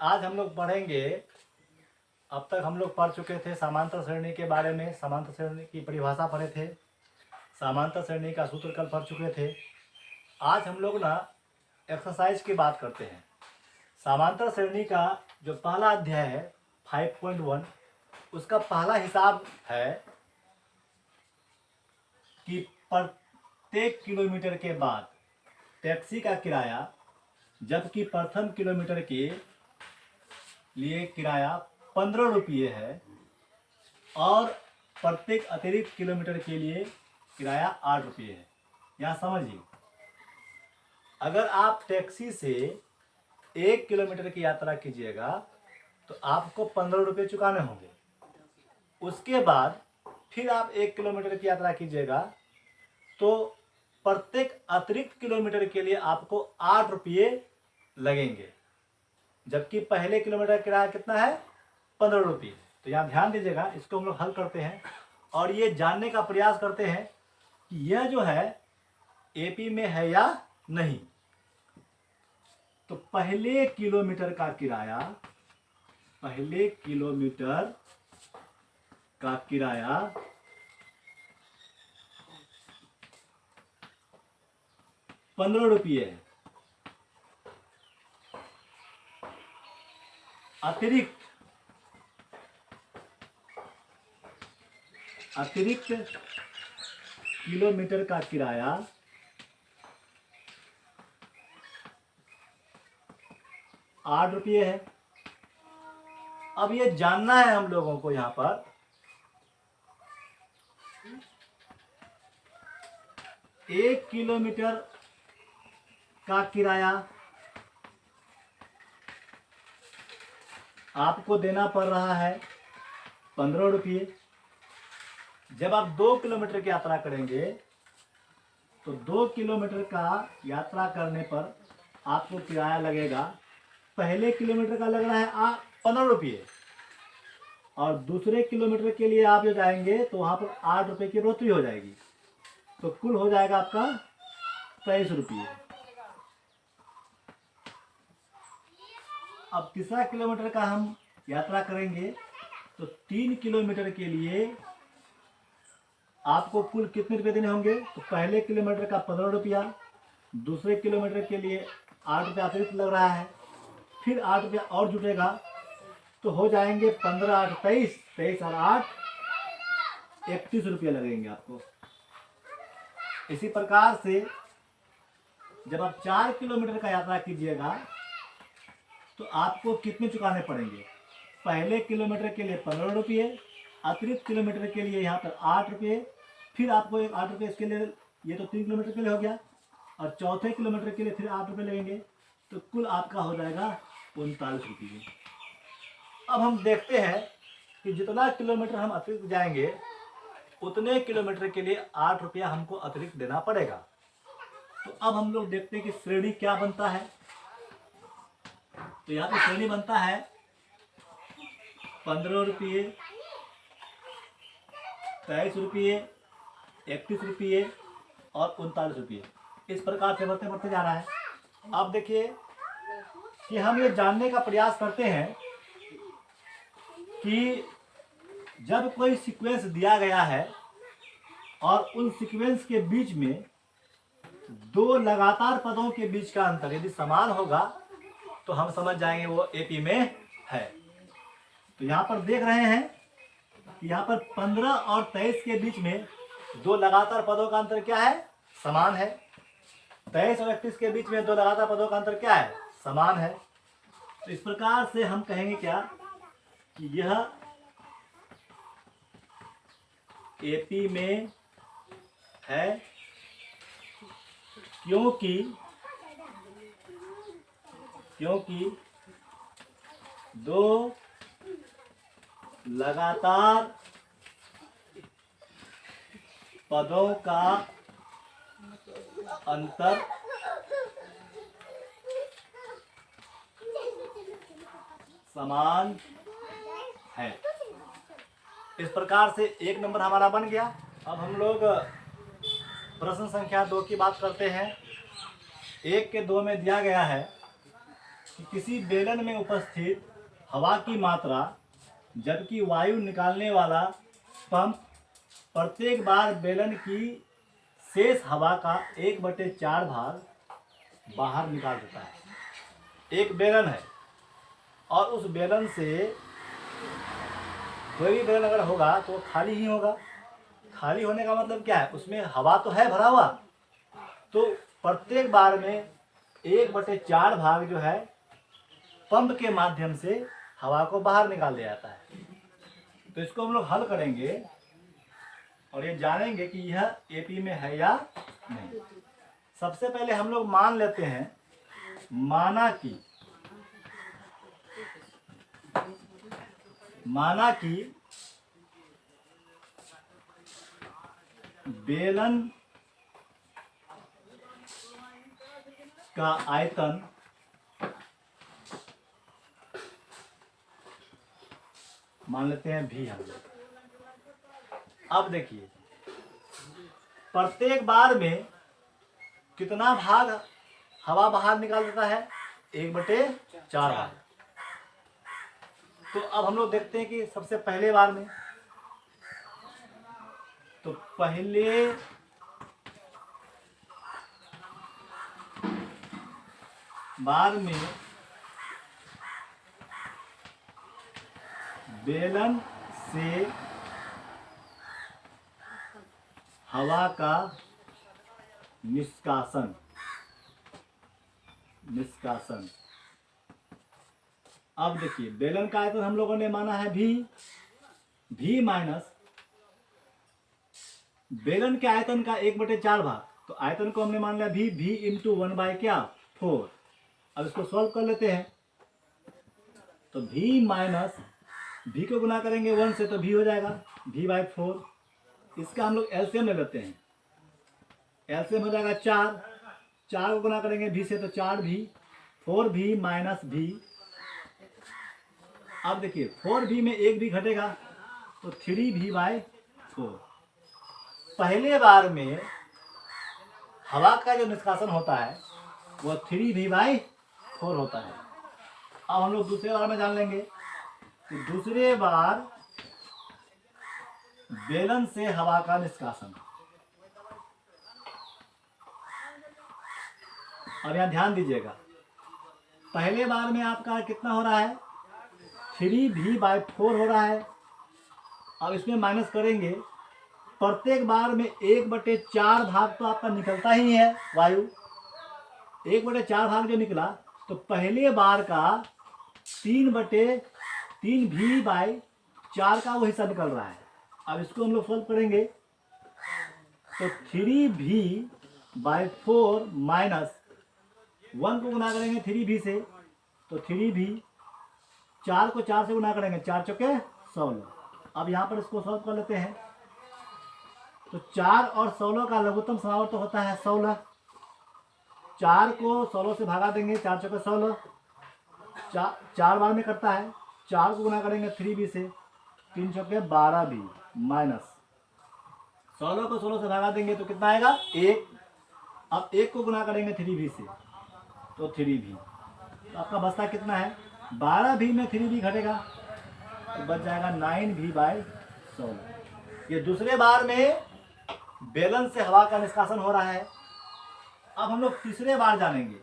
आज हम लोग पढ़ेंगे। अब तक हम लोग पढ़ चुके थे समांतर श्रेणी के बारे में, समांतर श्रेणी की परिभाषा पढ़े थे, समांतर श्रेणी का सूत्र कल पढ़ चुके थे। आज हम लोग ना एक्सरसाइज की बात करते हैं। समांतर श्रेणी का जो पहला अध्याय है 5.1, उसका पहला हिसाब है कि प्रत्येक किलोमीटर के बाद टैक्सी का किराया, जबकि प्रथम किलोमीटर के लिए किराया 15 रुपये है और प्रत्येक अतिरिक्त किलोमीटर के लिए किराया 8 रुपये है। यहाँ समझिए, अगर आप टैक्सी से 1 किलोमीटर की यात्रा कीजिएगा तो आपको 15 रुपये चुकाने होंगे। उसके बाद फिर आप 1 किलोमीटर की यात्रा कीजिएगा तो प्रत्येक अतिरिक्त किलोमीटर के लिए आपको 8 रुपये लगेंगे, जबकि पहले किलोमीटर का किराया कितना है, 15 रुपये। तो यहाँ ध्यान दीजिएगा, इसको हम लोग हल करते हैं और ये जानने का प्रयास करते हैं कि यह जो है एपी में है या नहीं। तो पहले किलोमीटर का किराया, पहले किलोमीटर का किराया 15 रुपये है। अतिरिक्त किलोमीटर का किराया 8 रुपये है। अब ये जानना है हम लोगों को, यहाँ पर एक किलोमीटर का किराया आपको देना पड़ रहा है 15 रुपये। जब आप 2 किलोमीटर की यात्रा करेंगे तो 2 किलोमीटर का यात्रा करने पर आपको किराया लगेगा, पहले किलोमीटर का लग रहा है 15 रुपये और दूसरे किलोमीटर के लिए आप जो जाएंगे तो वहाँ पर 8 रुपये की बढ़ोतरी हो जाएगी, तो कुल हो जाएगा आपका 23 रुपये। अब तीसरा किलोमीटर का हम यात्रा करेंगे तो 3 किलोमीटर के लिए आपको कुल कितने रुपये देने होंगे, तो पहले किलोमीटर का 15 रुपया, दूसरे किलोमीटर के लिए 8 रुपया अतिरिक्त लग रहा है, फिर 8 रुपया और जुटेगा, तो हो जाएंगे 15 8 23, 23 और 8 31 रुपये लगेंगे आपको। इसी प्रकार से जब आप 4 किलोमीटर का यात्रा कीजिएगा तो आपको कितने चुकाने पड़ेंगे, पहले किलोमीटर के लिए 15 रुपये, अतिरिक्त किलोमीटर के लिए यहाँ पर 8 रुपये, फिर आपको 8 रुपये इसके लिए, ये तो 3 किलोमीटर के लिए हो गया, और चौथे किलोमीटर के लिए फिर 8 रुपये लगेंगे, तो कुल आपका हो जाएगा 39 रुपये। अब हम देखते हैं कि जितना किलोमीटर हम अतिरिक्त जाएंगे उतने किलोमीटर के लिए 8 रुपया हमको अतिरिक्त देना पड़ेगा। तो अब हम लोग देखते हैं कि श्रेणी क्या बनता है। तो यहाँ पे श्रेणी बनता है 15 रुपये, 23 रुपये, 31 रुपये और 39 रुपये। इस प्रकार से बढ़ते बढ़ते जा रहा है। अब देखिए कि हम ये जानने का प्रयास करते हैं कि जब कोई सीक्वेंस दिया गया है और उन सीक्वेंस के बीच में 2 लगातार पदों के बीच का अंतर यदि समान होगा तो हम समझ जाएंगे वो एपी में है। तो यहाँ पर देख रहे हैं कि यहाँ पर 15 और 23 के बीच में 2 लगातार पदों का अंतर क्या है, समान है। 23 और 31 के बीच में 2 लगातार पदों का अंतर क्या है, समान है। तो इस प्रकार से हम कहेंगे क्या कि यह एपी में है, क्योंकि 2 लगातार पदों का अंतर समान है। इस प्रकार से 1 नंबर हमारा बन गया। अब हम लोग प्रश्न संख्या 2 की बात करते हैं। 1 के 2 में दिया गया है कि किसी बेलन में उपस्थित हवा की मात्रा जबकि वायु निकालने वाला पंप प्रत्येक बार बेलन की शेष हवा का 1/4 भाग बाहर निकाल देता है। एक बेलन है और उस बेलन से कोई भी बेलन अगर होगा तो खाली ही होगा। खाली होने का मतलब क्या है, उसमें हवा तो है भरा हुआ, तो प्रत्येक बार में 1/4 भाग जो है पंप के माध्यम से हवा को बाहर निकाल दिया जाता है। तो इसको हम लोग हल करेंगे और ये जानेंगे कि यह एपी में है या नहीं। सबसे पहले हम लोग मान लेते हैं, माना कि बेलन का आयतन मान लेते हैं भी हम लोग। अब देखिए प्रत्येक बार में कितना भाग हवा बाहर निकाल देता है, 1/4 भाग। तो अब हम लोग देखते हैं कि सबसे पहले बार में, तो पहले बार में बेलन से हवा का निष्कासन अब देखिए बेलन का आयतन हम लोगों ने माना है भी माइनस बेलन के आयतन का 1/4 भाग, तो आयतन को हमने मान लिया भी इंटू 1/4। अब इसको सॉल्व कर लेते हैं, तो भी माइनस भी को गुना करेंगे 1 से तो भी हो जाएगा v/4। इसका हम लोग एलसीएम ले लेते हैं, एलसीएम हो जाएगा 4 को गुना करेंगे भी से तो 4v, 4v माइनस भी। अब देखिए 4v में एक भी घटेगा तो 3v/4। पहले बार में हवा का जो निष्कासन होता है वह 3v/4 होता है। अब हम लोग दूसरे बार में जान लेंगे कि दूसरे बार बेलन से हवा का निष्कासन। अब यहां ध्यान दीजिएगा, पहले बार में आपका कितना हो रहा है, 3v/4 हो रहा है। अब इसमें माइनस करेंगे, प्रत्येक बार में 1/4 भाग तो आपका निकलता ही है वायु। 1/4 भाग जो निकला तो पहले बार का 3v/4 का वो हिस्सा निकल रहा है। अब इसको हम लोग सॉल्व करेंगे, तो 3v/4 माइनस 1 को गुना करेंगे 3v से तो 3v, 4 को 4 से गुना करेंगे 4 चौके 16। अब यहाँ पर इसको सॉल्व कर लेते हैं, तो 4 और 16 का लघुत्तम समावर्त तो होता है 16। 4 को 16 से भागा देंगे, 4 चौके 16, 4 बार में करता है। 4 को गुना करेंगे 3v से, 3 चौके 12v माइनस 16 को 16 से भागा देंगे तो कितना आएगा 1। अब 1 को गुना करेंगे 3v से तो 3v, तो आपका बचता कितना है 12v में 3v घटेगा तो बच जाएगा 9v/16। ये दूसरे बार में बेलन से हवा का निष्कासन हो रहा है। अब हम लोग तीसरे बार जानेंगे।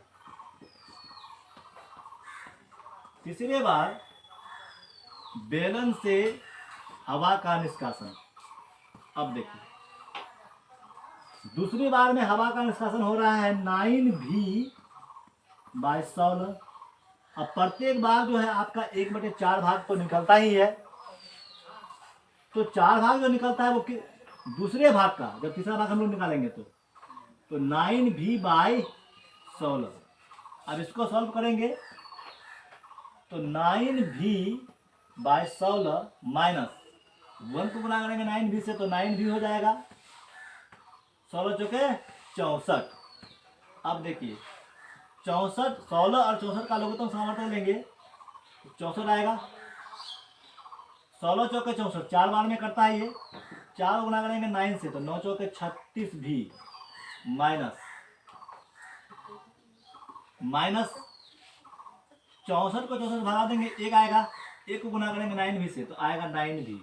तीसरे बार बेलन से हवा का निष्कासन। अब देखिए दूसरी बार में हवा का निष्कासन हो रहा है 9v/16। अब प्रत्येक बार जो है आपका 1/4 भाग तो निकलता ही है, तो 4 भाग जो निकलता है वो दूसरे भाग का, जब तीसरा भाग हम लोग निकालेंगे तो 9v/16। अब इसको सॉल्व करेंगे तो 9v/16 माइनस 1 को गुना करेंगे 9v से तो 9v हो जाएगा, 16 चौके 64। अब देखिए 64, 16 और 64 का लघुत्तम समावर्त लेंगे 64 आएगा, 16 चौके 64, 4 बार में करता है ये। 4 गुना करेंगे 9 से तो 9 चौके 36v माइनस 64 को 64 भगा देंगे, एक आएगा, एक को गुना करेंगे 9 भी से तो आएगा 9 भी।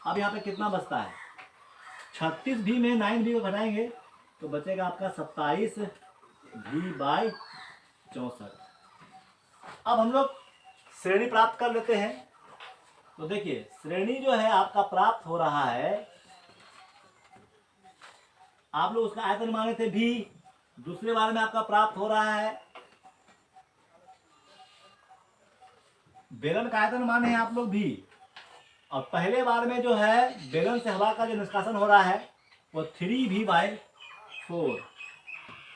अब यहाँ पे कितना बचता है, 36 भी में 9 भी को घटाएंगे तो बचेगा आपका 27 भी बाई 64। अब हम लोग श्रेणी प्राप्त कर लेते हैं। तो देखिए श्रेणी जो है आपका प्राप्त हो रहा है, आप लोग उसका आयतन माने थे भी, दूसरे बार में आपका प्राप्त हो रहा है बेलन का आयतन माने हैं आप लोग भी, और पहले बार में जो है बेलन से हवा का जो निष्कासन हो रहा है वो 3v/4,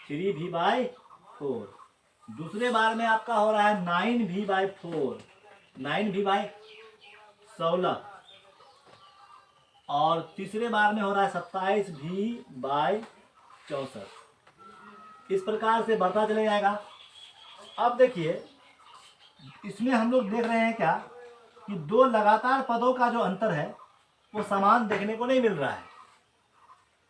3v/4। दूसरे बार में आपका हो रहा है 9v/4, 9v/16, और तीसरे बार में हो रहा है 27v/64। इस प्रकार से बढ़ता चले जाएगा। अब देखिए इसमें हम लोग देख रहे हैं क्या कि दो लगातार पदों का जो अंतर है वो समान देखने को नहीं मिल रहा है,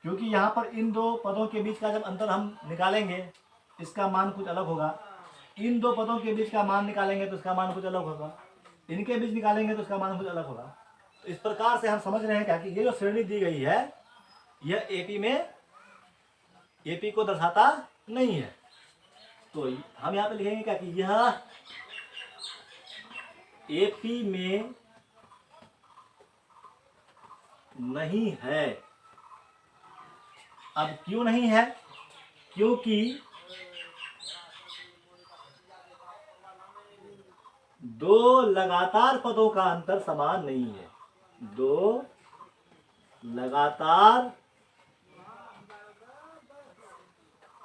क्योंकि यहाँ पर इन दो पदों के बीच का जब अंतर हम निकालेंगे इसका मान कुछ अलग होगा, इन दो पदों के बीच का मान निकालेंगे तो इसका मान कुछ अलग होगा, इनके बीच निकालेंगे तो इसका मान कुछ अलग होगा। तो इस प्रकार से हम समझ रहे हैं क्या कि ये जो श्रेणी दी गई है यह एपी में एपी को दर्शाता नहीं है। तो हम यहाँ पे लिखेंगे क्या कि यह एपी में नहीं है। अब क्यों नहीं है, क्योंकि दो लगातार पदों का अंतर समान नहीं है। दो लगातार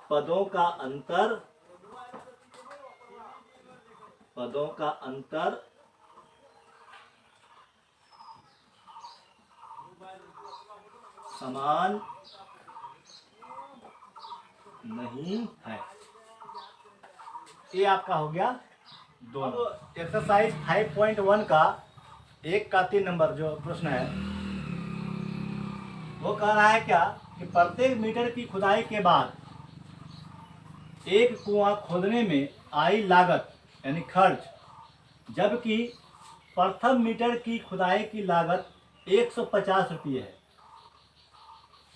पदों का अंतर समान नहीं है। ये आपका हो गया दोनों। एक्सरसाइज 5.1 का 1 का 3 नंबर जो प्रश्न है वो कह रहा है क्या कि प्रत्येक मीटर की खुदाई के बाद एक कुआं खोदने में आई लागत यानी खर्च, जबकि प्रथम मीटर की खुदाई की लागत 150 रुपये है।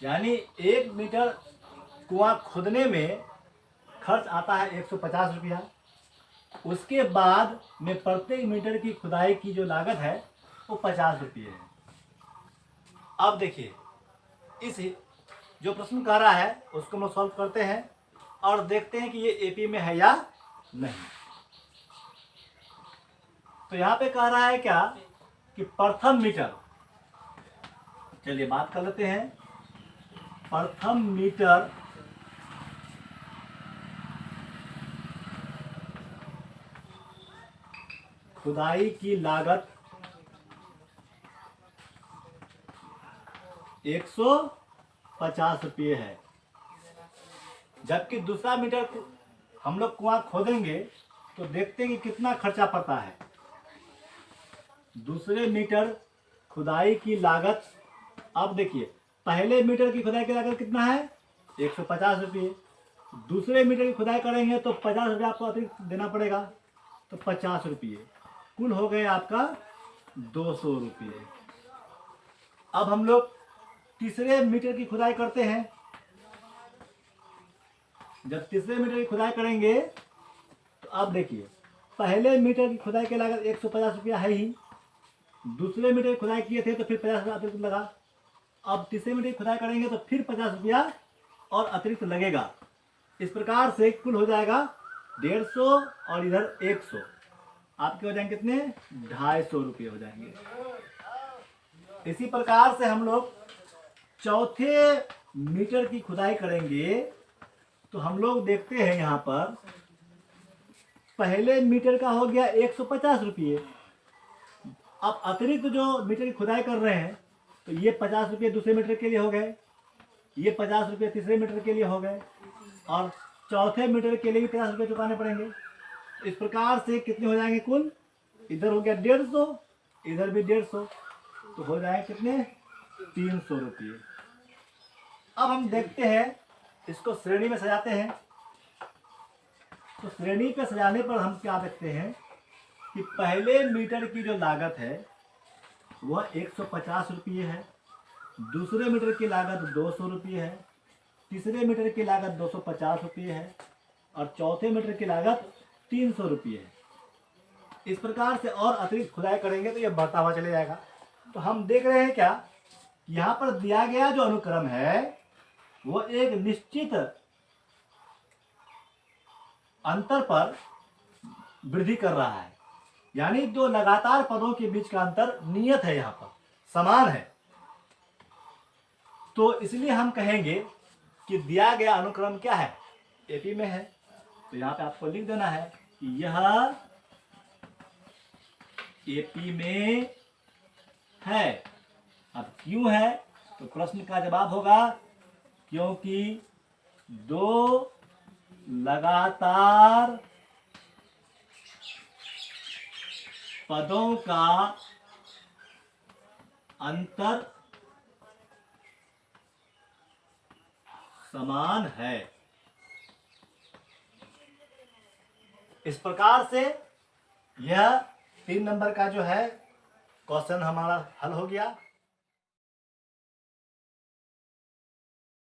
यानी 1 मीटर कुआं खोदने में खर्च आता है 150 रुपया, उसके बाद में प्रत्येक मीटर की खुदाई की जो लागत है वो 50 रुपये है। अब देखिए इस जो प्रश्न कह रहा है उसको हम लोग सॉल्व करते हैं और देखते हैं कि ये एपी में है या नहीं। तो यहाँ पे कह रहा है क्या कि प्रथम मीटर, चलिए बात कर लेते हैं। प्रथम मीटर खुदाई की लागत 150 रुपये है, जबकि दूसरा मीटर हम लोग कुआं खोदेंगे तो देखते हैं कि कितना खर्चा पड़ता है। दूसरे मीटर खुदाई की लागत, अब देखिए पहले मीटर की खुदाई की लागत कितना है 150 रुपये, दूसरे मीटर की खुदाई करेंगे तो 50 रुपये आपको अतिरिक्त देना पड़ेगा, तो 50 रुपये कुल हो गए आपका 200 रुपये। अब हम लोग तीसरे मीटर की खुदाई करते हैं। जब तीसरे मीटर की खुदाई करेंगे तो अब देखिए पहले मीटर की खुदाई की लागत 150 रुपया है ही, दूसरे मीटर की खुदाई किए थे तो फिर 50 रुपया अतिरिक्त लगा, अब तीसरे मीटर की खुदाई करेंगे तो फिर 50 रुपया और अतिरिक्त लगेगा। इस प्रकार से कुल हो जाएगा 150 और इधर 100, आपके हो जाएंगे कितने 250 रुपये हो जाएंगे। इसी प्रकार से हम लोग चौथे मीटर की खुदाई करेंगे तो हम लोग देखते हैं यहाँ पर पहले मीटर का हो गया 150 रुपये, अब अतिरिक्त जो मीटर की खुदाई कर रहे हैं तो ये 50 रुपये दूसरे मीटर के लिए हो गए, ये 50 रुपये तीसरे मीटर के लिए हो गए, और चौथे मीटर के लिए भी 50 रुपये चुकाने पड़ेंगे। इस प्रकार से कितने हो जाएंगे कुल, इधर हो गया 150, इधर भी 150, तो हो जाएंगे कितने 300 रुपये। अब हम देखते हैं इसको श्रेणी में सजाते हैं। तो श्रेणी पे सजाने पर हम क्या देखते हैं कि पहले मीटर की जो लागत है वह 150 रुपये है, दूसरे मीटर की लागत 200 रुपये है, तीसरे मीटर की लागत 250 रुपये है और चौथे मीटर की लागत 300 रुपये है। इस प्रकार से और अतिरिक्त खुदाई करेंगे तो यह बढ़ता हुआ चले जाएगा। तो हम देख रहे हैं क्या, यहाँ पर दिया गया जो अनुक्रम है वो एक निश्चित अंतर पर वृद्धि कर रहा है, यानी जो लगातार पदों के बीच का अंतर नियत है, यहाँ पर समान है। तो इसलिए हम कहेंगे कि दिया गया अनुक्रम क्या है, एपी में है। तो यहाँ पे आपको लिख देना है कि यह एपी में है। अब क्यों है, तो प्रश्न का जवाब होगा क्योंकि दो लगातार पदों का अंतर समान है। इस प्रकार से यह 3 नंबर का जो है क्वेश्चन हमारा हल हो गया।